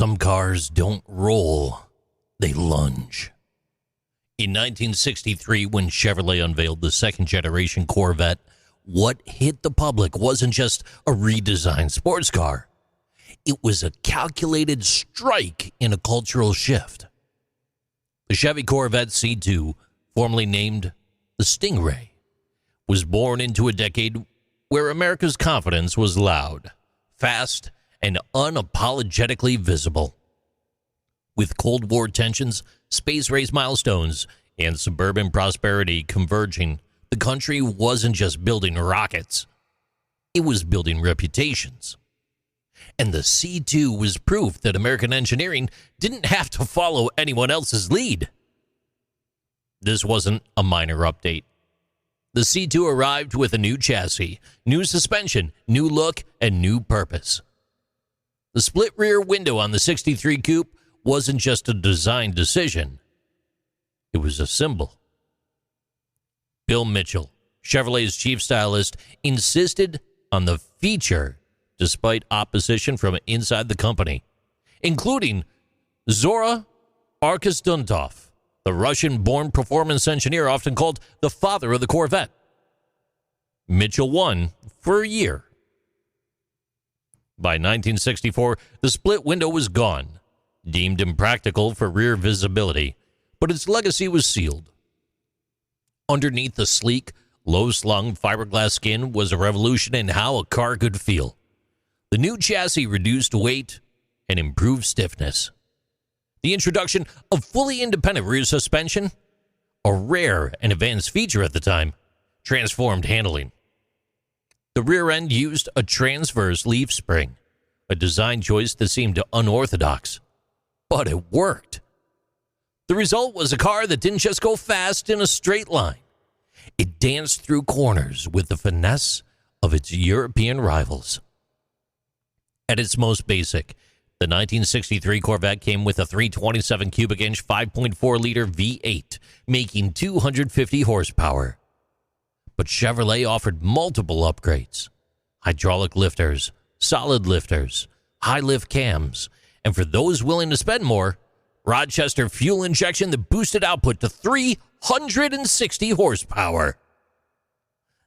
Some cars don't roll, they lunge. In 1963, when Chevrolet unveiled the second-generation Corvette, what hit the public wasn't just a redesigned sports car. It was a calculated strike in a cultural shift. The Chevy Corvette C2, formerly named the Stingray, was born into a decade where America's confidence was loud, fast, and unapologetically visible. With Cold War tensions, space race milestones, and suburban prosperity converging, the country wasn't just building rockets. It was building reputations. And the C2 was proof that American engineering didn't have to follow anyone else's lead. This wasn't a minor update. The C2 arrived with a new chassis, new suspension, new look, and new purpose. The split rear window on the 63 Coupe wasn't just a design decision. It was a symbol. Bill Mitchell, Chevrolet's chief stylist, insisted on the feature despite opposition from inside the company, including Zora Arkastuntov, the Russian-born performance engineer often called the father of the Corvette. Mitchell won for a year. By 1964, the split window was gone, deemed impractical for rear visibility, but its legacy was sealed. Underneath the sleek, low-slung fiberglass skin was a revolution in how a car could feel. The new chassis reduced weight and improved stiffness. The introduction of fully independent rear suspension, a rare and advanced feature at the time, transformed handling. The rear end used a transverse leaf spring, a design choice that seemed unorthodox, but it worked. The result was a car that didn't just go fast in a straight line. It danced through corners with the finesse of its European rivals. At its most basic, the 1963 Corvette came with a 327 cubic inch 5.4-liter V8, making 250 horsepower. But Chevrolet offered multiple upgrades: hydraulic lifters, solid lifters, high-lift cams, and for those willing to spend more, Rochester fuel injection that boosted output to 360 horsepower.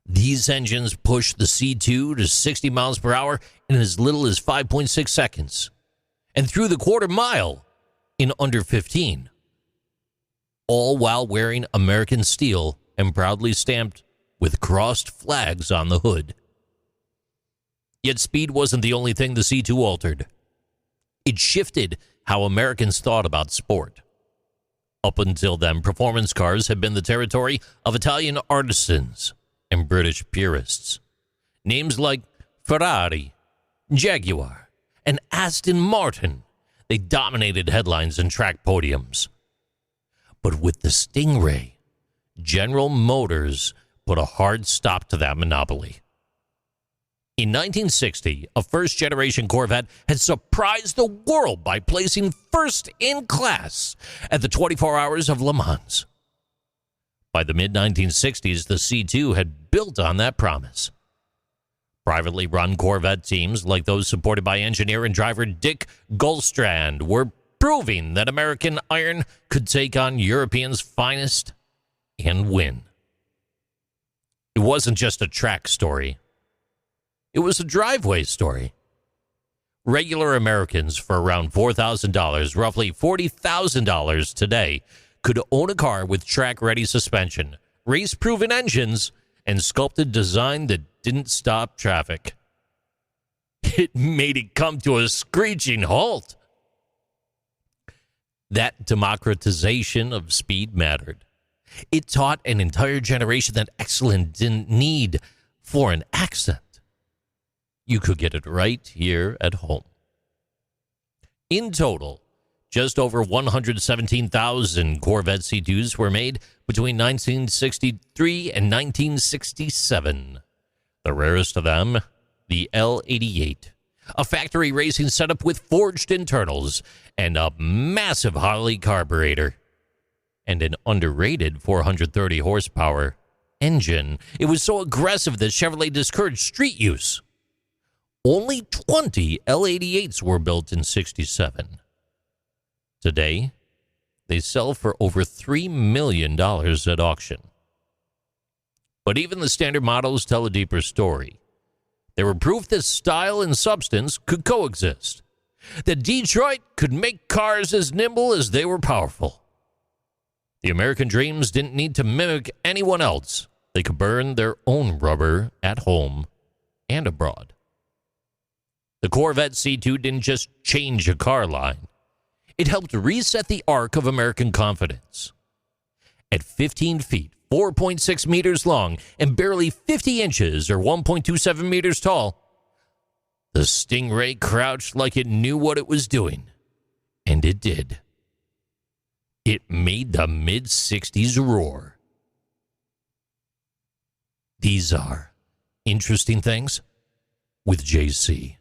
These engines pushed the C2 to 60 miles per hour in as little as 5.6 seconds, and through the quarter mile in under 15, all while wearing American steel and proudly stamped with crossed flags on the hood. Yet speed wasn't the only thing the C2 altered. It shifted how Americans thought about sport. Up until then, performance cars had been the territory of Italian artisans and British purists. Names like Ferrari, Jaguar, and Aston Martin, they dominated headlines and track podiums. But with the Stingray, General Motors put a hard stop to that monopoly. In 1960, a first-generation Corvette had surprised the world by placing first in class at the 24 Hours of Le Mans. By the mid-1960s, the C2 had built on that promise. Privately run Corvette teams, like those supported by engineer and driver Dick Gullstrand, were proving that American iron could take on Europeans' finest and win. It wasn't just a track story. It was a driveway story. Regular Americans for around $4,000, roughly $40,000 today, could own a car with track-ready suspension, race-proven engines, and sculpted design that didn't stop traffic. It made it come to a screeching halt. That democratization of speed mattered. It taught an entire generation that excellence didn't need foreign accent. You could get it right here at home. In total, just over 117,000 Corvette C2s were made between 1963 and 1967. The rarest of them, the L88, a factory racing setup with forged internals and a massive Harley carburetor, and an underrated 430 horsepower engine. It was so aggressive that Chevrolet discouraged street use. Only 20 L88s were built in '67. Today, they sell for over $3 million at auction. But even the standard models tell a deeper story. They were proof that style and substance could coexist, that Detroit could make cars as nimble as they were powerful. The American dreams didn't need to mimic anyone else. They could burn their own rubber at home and abroad. The Corvette C2 didn't just change a car line. It helped reset the arc of American confidence. At 15 feet, 4.6 meters long, and barely 50 inches or 1.27 meters tall, the Stingray crouched like it knew what it was doing. And it did. It made the mid-60s roar. These are Interesting Things with JC.